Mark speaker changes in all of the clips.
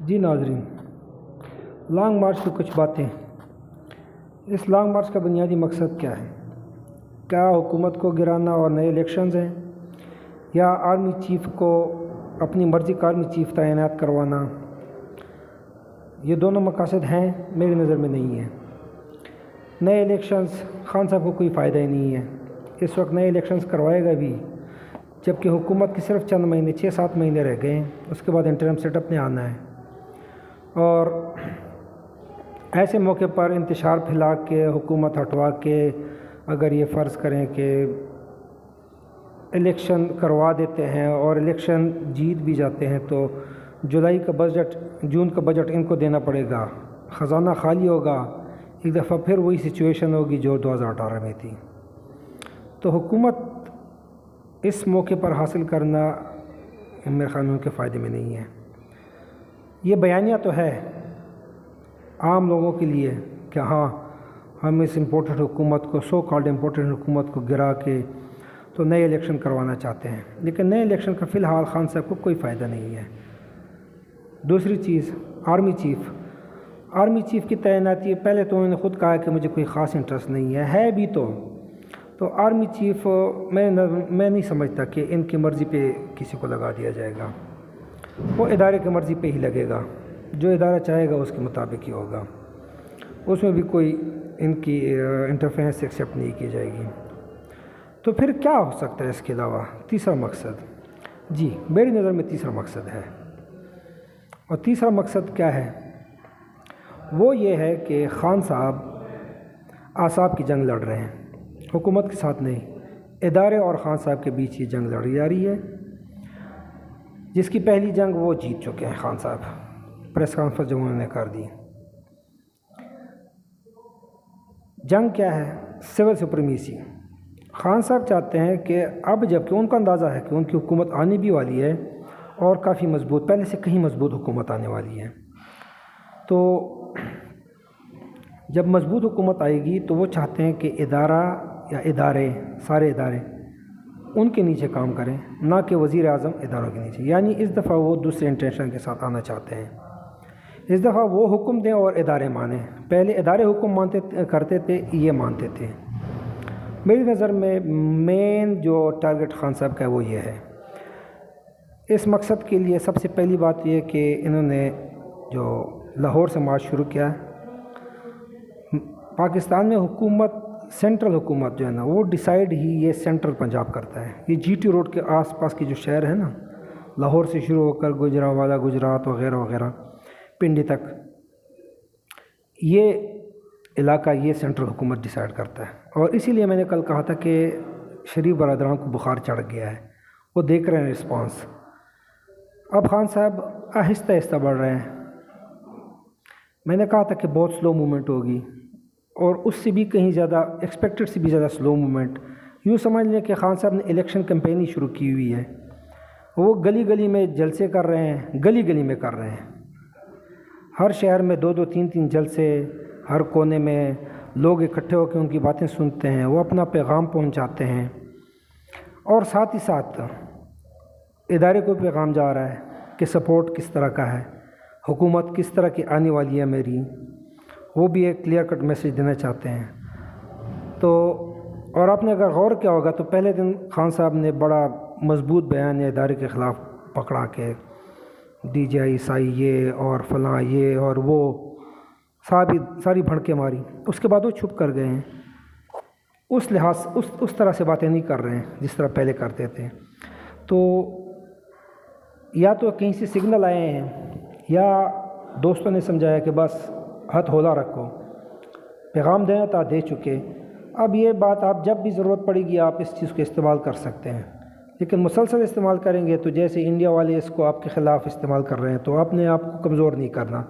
Speaker 1: جی ناظرین، long march کی کچھ باتیں۔ اس لانگ مارچ کا بنیادی مقصد کیا ہے؟ کیا حکومت کو گرانا اور نئے الیکشنز ہیں، یا آرمی چیف کو اپنی مرضی کا آرمی چیف تعینات کروانا؟ یہ دونوں مقاصد ہیں؟ میری نظر میں نہیں ہیں۔ نئے الیکشنز خان صاحب کو کوئی فائدہ ہی نہیں ہے۔ اس وقت نئے الیکشنز کروائے گا بھی جبکہ حکومت کے صرف چند مہینے 6-7 مہینے رہ گئے ہیں، اس کے بعد انٹرم سیٹ اپ نے آنا ہے، اور ایسے موقع پر انتشار پھیلا کے حکومت ہٹوا کے اگر یہ فرض کریں کہ الیکشن کروا دیتے ہیں اور الیکشن جیت بھی جاتے ہیں تو جون کا بجٹ ان کو دینا پڑے گا، خزانہ خالی ہوگا، ایک دفعہ پھر وہی سچویشن ہوگی جو 2018 میں تھی۔ تو حکومت اس موقع پر حاصل کرنا میرے خیال میں ان کے فائدے میں نہیں ہے۔ یہ بیانیہ تو ہے عام لوگوں کے لیے کہ ہاں ہم اس امپورٹنٹ حکومت کو کالڈ امپورٹنٹ حکومت کو گرا کے تو نئے الیکشن کروانا چاہتے ہیں، لیکن نئے الیکشن کا فی الحال خان صاحب کو کوئی فائدہ نہیں ہے۔ دوسری چیز، آرمی چیف کی تعیناتی، پہلے تو انہوں نے خود کہا کہ مجھے کوئی خاص انٹرسٹ نہیں ہے بھی تو آرمی چیف میں نہیں سمجھتا کہ ان کی مرضی پہ کسی کو لگا دیا جائے گا، وہ ادارے کی مرضی پہ ہی لگے گا، جو ادارہ چاہے گا اس کے مطابق ہی ہوگا، اس میں بھی کوئی ان کی انٹرفیرنس ایکسیپٹ نہیں کی جائے گی۔ تو پھر کیا ہو سکتا ہے اس کے علاوہ؟ تیسرا مقصد، جی میری نظر میں تیسرا مقصد ہے، اور تیسرا مقصد کیا ہے؟ وہ یہ ہے کہ خان صاحب اعصاب کی جنگ لڑ رہے ہیں، حکومت کے ساتھ نہیں، ادارے اور خان صاحب کے بیچ یہ جنگ لڑی جا رہی ہے، جس کی پہلی جنگ وہ جیت چکے ہیں خان صاحب، پریس کانفرنس جو انہوں نے کر دی۔ جنگ کیا ہے؟ Civil supremacy. خان صاحب چاہتے ہیں کہ اب جب کہ ان کا اندازہ ہے کہ ان کی حکومت آنے بھی والی ہے اور کافی مضبوط، پہلے سے کہیں مضبوط حکومت آنے والی ہے، تو جب مضبوط حکومت آئے گی تو وہ چاہتے ہیں کہ ادارہ یا سارے ادارے ان کے نیچے کام کریں، نہ کہ وزیر اعظم اداروں کے نیچے۔ یعنی اس دفعہ وہ دوسرے انٹینشن کے ساتھ آنا چاہتے ہیں، اس دفعہ وہ حکم دیں اور ادارے مانیں۔ پہلے ادارے حکم کرتے تھے، یہ مانتے تھے۔ میری نظر میں مین جو ٹارگٹ خان صاحب کا ہے وہ یہ ہے۔ اس مقصد کے لیے سب سے پہلی بات یہ کہ انہوں نے جو لاہور سے مارچ شروع کیا، پاکستان میں حکومت، سینٹرل حکومت جو ہے نا وہ ڈیسائیڈ ہی یہ سینٹرل پنجاب کرتا ہے۔ یہ جی ٹی روڈ کے آس پاس کی جو شہر ہے نا، لاہور سے شروع ہو کر گوجرانوالہ، گجرات وغیرہ وغیرہ، پنڈی تک، یہ علاقہ یہ سینٹرل حکومت ڈیسائیڈ کرتا ہے۔ اور اسی لیے میں نے کل کہا تھا کہ شریف برادران کو بخار چڑھ گیا ہے، وہ دیکھ رہے ہیں رسپانس۔ اب خان صاحب آہستہ آہستہ بڑھ رہے ہیں۔ میں نے کہا تھا کہ بہت سلو موومنٹ ہوگی، اور اس سے بھی کہیں زیادہ ایکسپیکٹڈ سے بھی زیادہ سلو موومنٹ۔ یوں سمجھ لیں کہ خان صاحب نے الیکشن کمپین ہی شروع کی ہوئی ہے، وہ گلی گلی میں جلسے کر رہے ہیں، گلی گلی میں کر رہے ہیں، ہر شہر میں 2-2 3-3 جلسے، ہر کونے میں لوگ اکٹھے ہو کے ان کی باتیں سنتے ہیں، وہ اپنا پیغام پہنچاتے ہیں، اور ساتھ ہی ساتھ ادارے کو پیغام جا رہا ہے کہ سپورٹ کس طرح کا ہے، حکومت کس طرح کی آنے والی ہے میری، وہ بھی ایک کلیئر کٹ میسج دینا چاہتے ہیں۔ تو اور آپ نے اگر غور کیا ہوگا تو پہلے دن خان صاحب نے بڑا مضبوط بیان ادارے کے خلاف پکڑا کہ ڈی جی آئی سائی یہ اور فلاں یہ اور وہ، ساری بھڑکے ماری۔ اس کے بعد وہ چھپ کر گئے ہیں، اس طرح سے باتیں نہیں کر رہے ہیں جس طرح پہلے کرتے تھے۔ تو یا تو کہیں سے سگنل آئے ہیں، یا دوستوں نے سمجھایا کہ بس ہاتھ ہولا رکھو، پیغام دینا تھا دے چکے، اب یہ بات آپ جب بھی ضرورت پڑے گی آپ اس چیز کو استعمال کر سکتے ہیں، لیکن مسلسل استعمال کریں گے تو جیسے انڈیا والے اس کو آپ کے خلاف استعمال کر رہے ہیں تو آپ نے آپ کو کمزور نہیں کرنا،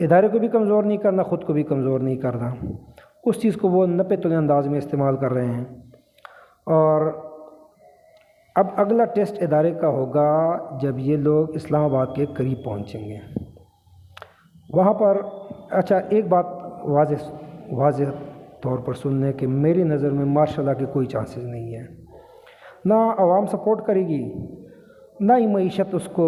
Speaker 1: ادارے کو بھی کمزور نہیں کرنا، خود کو بھی کمزور نہیں کرنا۔ اس چیز کو وہ نپے تلے انداز میں استعمال کر رہے ہیں۔ اور اب اگلا ٹیسٹ ادارے کا ہوگا جب یہ لوگ اسلام آباد کے قریب پہنچیں گے، وہاں پر اچھا ایک بات واضح طور پر سن لیں کہ میری نظر میں ماشاء اللہ کے کوئی چانسز نہیں ہے، نہ عوام سپورٹ کرے گی نہ ہی معیشت اس کو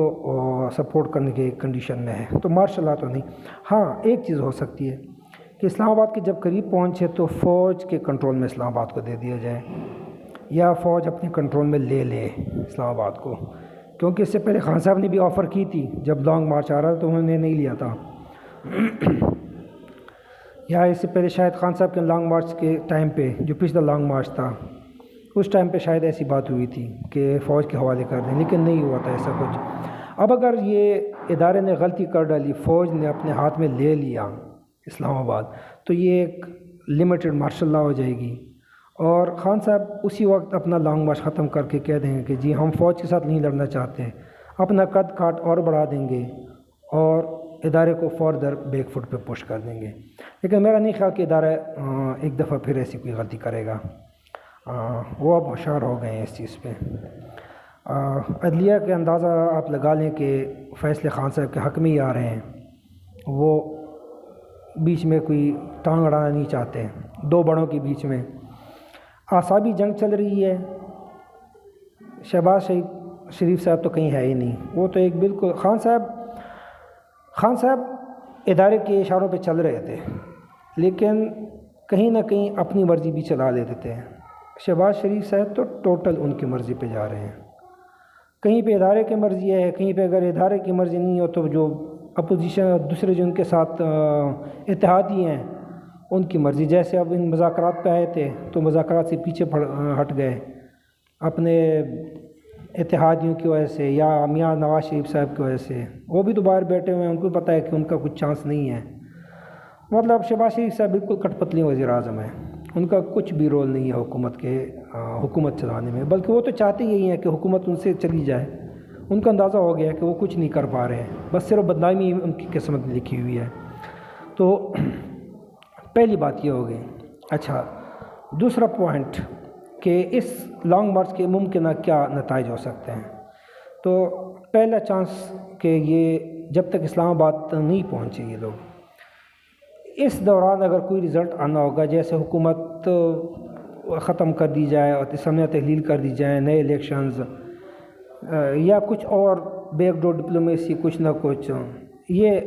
Speaker 1: سپورٹ کرنے کی کنڈیشن میں ہے، تو مارشل لا تو نہیں۔ ہاں ایک چیز ہو سکتی ہے کہ اسلام آباد کے جب قریب پہنچے تو فوج کے کنٹرول میں اسلام آباد کو دے دیا جائے، یا فوج اپنے کنٹرول میں لے لے اسلام آباد کو، کیونکہ اس سے پہلے خان صاحب نے بھی آفر کی تھی جب لانگ مارچ آ رہا تھا تو انہوں نے نہیں لیا تھا، یا اس سے پہلے شاید خان صاحب کے لانگ مارچ کے ٹائم پہ جو پچھلا لانگ مارچ تھا اس ٹائم پہ شاید ایسی بات ہوئی تھی کہ فوج کے حوالے کر دیں، لیکن نہیں ہوا تھا ایسا کچھ۔ اب اگر یہ ادارے نے غلطی کر ڈالی، فوج نے اپنے ہاتھ میں لے لیا اسلام آباد، تو یہ ایک لمیٹڈ مارشل لا ہو جائے گی، اور خان صاحب اسی وقت اپنا لانگ مارچ ختم کر کے کہہ دیں گے کہ جی ہم فوج کے ساتھ نہیں لڑنا چاہتے، اپنا قد کاٹ اور بڑھا دیں گے اور ادارے کو فردر بیک فٹ پہ پش کر دیں گے۔ لیکن میرا نہیں خیال کہ ادارہ ایک دفعہ پھر ایسی کوئی غلطی کرے گا، وہ اب ہوشیار ہو گئے ہیں اس چیز پہ۔ عدلیہ کے اندازہ آپ لگا لیں کہ فیصلے خان صاحب کے حق میں ہی آ رہے ہیں، وہ بیچ میں کوئی ٹانگ اڑانا نہیں چاہتے، دو بڑوں کے بیچ میں اعصابی جنگ چل رہی ہے۔ شہباز شریف صاحب تو کہیں ہے ہی نہیں، وہ تو ایک بالکل خان صاحب ادارے کے اشاروں پہ چل رہے تھے، لیکن کہیں نہ کہیں اپنی مرضی بھی چلا لیتے تھے۔ شہباز شریف صاحب تو ٹوٹل ان کی مرضی پہ جا رہے ہیں، کہیں پہ ادارے کی مرضی ہے، کہیں پہ اگر ادارے کی مرضی نہیں ہو تو جو اپوزیشن دوسرے جو ان کے ساتھ اتحادی ہیں ان کی مرضی۔ جیسے اب ان مذاکرات پہ آئے تھے تو مذاکرات سے پیچھے ہٹ گئے اپنے اتحادیوں کی وجہ سے، یا میاں نواز شریف صاحب کی وجہ سے، وہ بھی تو باہر بیٹھے ہوئے ہیں، ان کو پتہ ہے کہ ان کا کچھ چانس نہیں ہے۔ مطلب شہباز شریف صاحب بالکل کٹ پتلی وزیر اعظم ہیں، ان کا کچھ بھی رول نہیں ہے حکومت چلانے میں، بلکہ وہ تو چاہتے یہی ہیں کہ حکومت ان سے چلی جائے۔ ان کا اندازہ ہو گیا ہے کہ وہ کچھ نہیں کر پا رہے ہیں، بس صرف بدنامی ان کی قسمت میں لکھی ہوئی ہے۔ تو پہلی بات یہ ہو گئی۔ اچھا، دوسرا پوائنٹ کہ اس لانگ مارچ کے ممکنہ کیا نتائج ہو سکتے ہیں۔ تو پہلا چانس کہ یہ جب تک اسلام آباد نہیں پہنچے یہ لوگ، اس دوران اگر کوئی رزلٹ آنا ہوگا، جیسے حکومت ختم کر دی جائے اور اسمبلیاں تحلیل کر دی جائیں، نئے الیکشنز، یا کچھ اور بیک ڈور ڈپلومیسی، کچھ نہ کچھ، یہ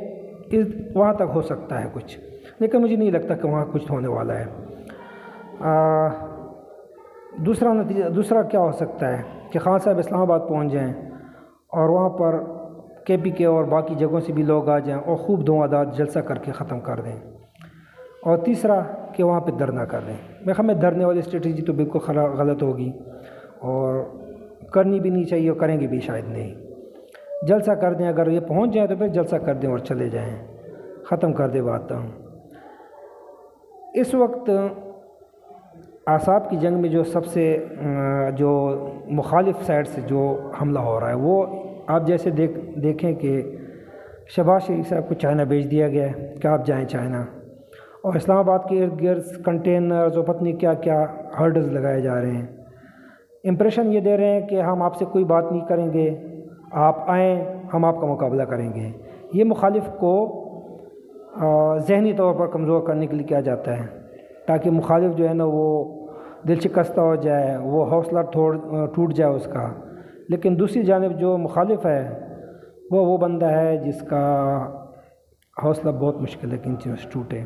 Speaker 1: وہاں تک ہو سکتا ہے کچھ، لیکن مجھے نہیں لگتا کہ وہاں کچھ ہونے والا ہے۔ دوسرا کیا ہو سکتا ہے کہ خان صاحب اسلام آباد پہنچ جائیں اور وہاں پر کے پی کے اور باقی جگہوں سے بھی لوگ آ جائیں اور خوب دھواں جلسہ کر کے ختم کر دیں۔ اور تیسرا کہ وہاں پہ دھرنا کر دیں۔ میرے خیال میں دھرنے والی اسٹریٹجی تو بالکل غلط ہوگی اور کرنی بھی نہیں چاہیے، اور کریں گے بھی شاید نہیں۔ جلسہ کر دیں، اگر یہ پہنچ جائیں تو پھر جلسہ کر دیں اور چلے جائیں، ختم کر دیں بات۔ اس وقت اعصاب کی جنگ میں جو سب سے جو مخالف سائڈ سے جو حملہ ہو رہا ہے، وہ آپ جیسے دیکھیں کہ شہباز شریف صاحب کو چائنا بھیج دیا گیا ہے کہ آپ جائیں چائنا، اور اسلام آباد کے ارد گرد کنٹینرز اور پتہ نہیں کیا کیا ہرڈز لگائے جا رہے ہیں۔ امپریشن یہ دے رہے ہیں کہ ہم آپ سے کوئی بات نہیں کریں گے، آپ آئیں، ہم آپ کا مقابلہ کریں گے۔ یہ مخالف کو ذہنی طور پر کمزور کرنے کے لیے کیا جاتا ہے، تاکہ مخالف جو ہے نا وہ دل شکستہ ہو جائے، وہ حوصلہ ٹوٹ جائے اس کا۔ لیکن دوسری جانب جو مخالف ہے وہ بندہ ہے جس کا حوصلہ بہت مشکل ہے کہ ان چیزوں سے ٹوٹے۔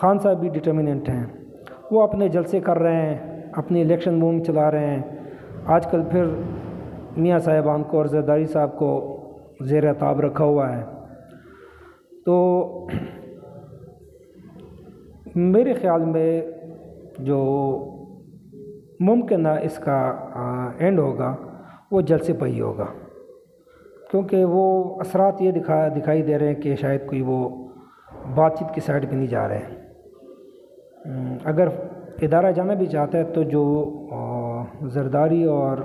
Speaker 1: خان صاحب بھی ڈٹرمننٹ ہیں، وہ اپنے جلسے کر رہے ہیں، اپنی الیکشن موم چلا رہے ہیں۔ آج کل پھر میاں صاحبان کو اور زرداری صاحب کو زیر عتاب رکھا ہوا ہے۔ تو میرے خیال میں جو ممکنہ اس کا اینڈ ہوگا وہ جلسے پہ ہی ہوگا، کیونکہ وہ اثرات یہ دکھائی دے رہے ہیں کہ شاید کوئی وہ بات چیت کی سائڈ پہ نہیں جا رہے ہیں۔ اگر ادارہ جانا بھی چاہتا ہے تو جو زرداری اور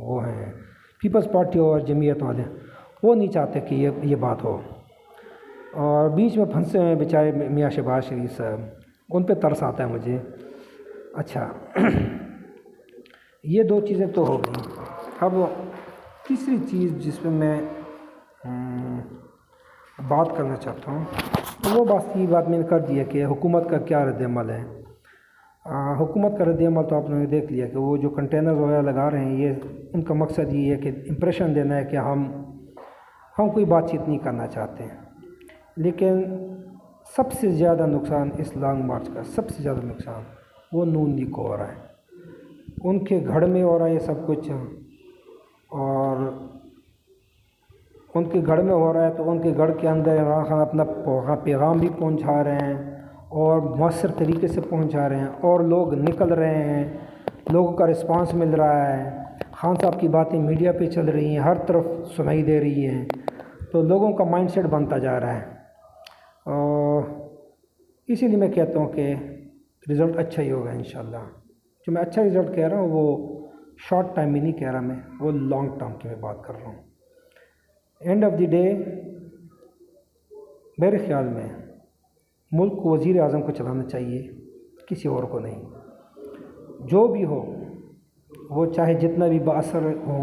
Speaker 1: وہ ہیں پیپلز پارٹی اور جمعیت والے، وہ نہیں چاہتے کہ یہ بات ہو، اور بیچ میں پھنسے ہوئے بیچارے میاں شہباز شریف صاحب، ان پہ ترس آتا ہے مجھے۔ اچھا، یہ دو چیزیں تو ہو گئیں۔ اب تیسری چیز جس پہ میں بات کرنا چاہتا ہوں، وہ یہ بات میں نے کر دی ہے کہ حکومت کا کیا رد عمل ہے۔ حکومت کا رد عمل تو آپ نے دیکھ لیا کہ وہ جو کنٹینر وغیرہ لگا رہے ہیں، یہ ان کا مقصد یہ ہے کہ امپریشن دینا ہے کہ ہم کوئی بات چیت نہیں کرنا چاہتے ہیں۔ لیکن سب سے زیادہ نقصان اس لانگ مارچ کا، سب سے زیادہ نقصان وہ نون لیگ کو ہو رہا ہے، ان کے گھر میں ہو رہا ہے یہ سب کچھ، اور ان کے گھر میں ہو رہا ہے تو ان کے گھر کے اندر عمران خان اپنا پیغام بھی پہنچا رہے ہیں اور مؤثر طریقے سے پہنچا رہے ہیں، اور لوگ نکل رہے ہیں، لوگوں کا رسپانس مل رہا ہے، خان صاحب کی باتیں میڈیا پہ چل رہی ہیں، ہر طرف سنائی دے رہی ہیں، تو لوگوں کا مائنڈ سیٹ بنتا جا رہا ہے، اور اسی لیے میں کہتا ہوں کہ رزلٹ اچھا ہی ہوگا انشاءاللہ۔ جو میں اچھا رزلٹ کہہ رہا ہوں وہ شارٹ ٹائم میں نہیں کہہ رہا، میں وہ لانگ ٹرم کی میں بات کر رہا ہوں۔ اینڈ آف دی ڈے میرے خیال میں ملک کو وزیر اعظم کو چلانا چاہیے، کسی اور کو نہیں، جو بھی ہو وہ، چاہے جتنا بھی بااثر ہو،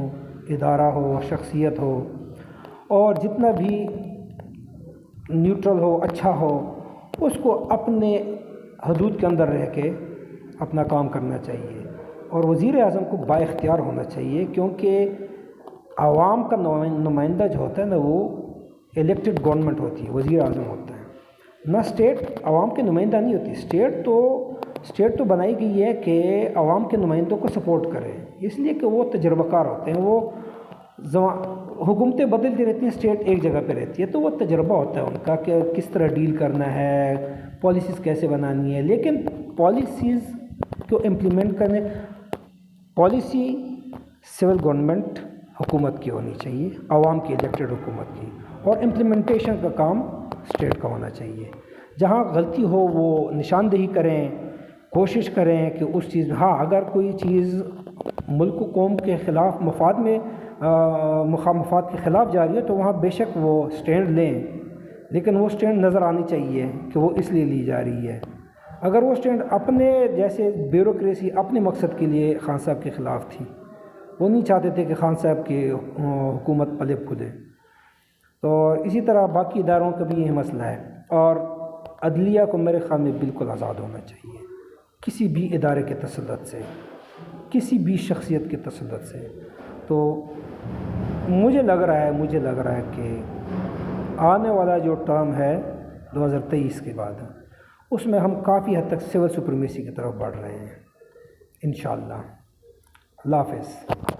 Speaker 1: ادارہ ہو، شخصیت ہو، اور جتنا بھی نیوٹرل ہو، اچھا ہو، اس کو اپنے حدود کے اندر رہ کے اپنا کام کرنا چاہیے، اور وزیر اعظم کو با اختیار ہونا چاہیے، کیونکہ عوام کا نمائندہ جو ہوتا ہے نا، وہ الیکٹڈ گورنمنٹ ہوتی ہے، وزیر اعظم ہوتا ہے نہ اسٹیٹ عوام کے نمائندہ نہیں ہوتی۔ اسٹیٹ تو بنائی گئی ہے کہ عوام کے نمائندوں کو سپورٹ کرے، اس لیے کہ وہ تجربہ کار ہوتے ہیں، وہ حکومتیں بدلتی رہتی ہیں، اسٹیٹ ایک جگہ پہ رہتی ہے، تو وہ تجربہ ہوتا ہے ان کا کہ کس طرح ڈیل کرنا ہے، پالیسیز کیسے بنانی ہے۔ لیکن پالیسیز کو امپلیمنٹ کرنے، پالیسی سول گورنمنٹ حکومت کی ہونی چاہیے، عوام کی الیکٹڈ حکومت کی، اور امپلیمنٹیشن کا کام اسٹیٹ کا ہونا چاہیے۔ جہاں غلطی ہو وہ نشاندہی کریں، کوشش کریں کہ اس چیز میں، ہاں اگر کوئی چیز ملک و قوم کے خلاف مفاد کے خلاف جا رہی ہے تو وہاں بے شک وہ سٹینڈ لیں، لیکن وہ سٹینڈ نظر آنی چاہیے کہ وہ اس لیے لی جا رہی ہے۔ اگر وہ سٹینڈ اپنے جیسے بیوروکریسی اپنے مقصد کے لیے خان صاحب کے خلاف تھی، وہ نہیں چاہتے تھے کہ خان صاحب کی حکومت پلے پھولے، تو اسی طرح باقی اداروں کا بھی یہ مسئلہ ہے، اور عدلیہ کو میرے خیال میں بالکل آزاد ہونا چاہیے کسی بھی ادارے کے تسلط سے، کسی بھی شخصیت کے تسلط سے۔ تو مجھے لگ رہا ہے کہ آنے والا جو ٹرم ہے 2023 کے بعد، اس میں ہم کافی حد تک سول سپریمیسی کی طرف بڑھ رہے ہیں انشاءاللہ۔ اللہ حافظ۔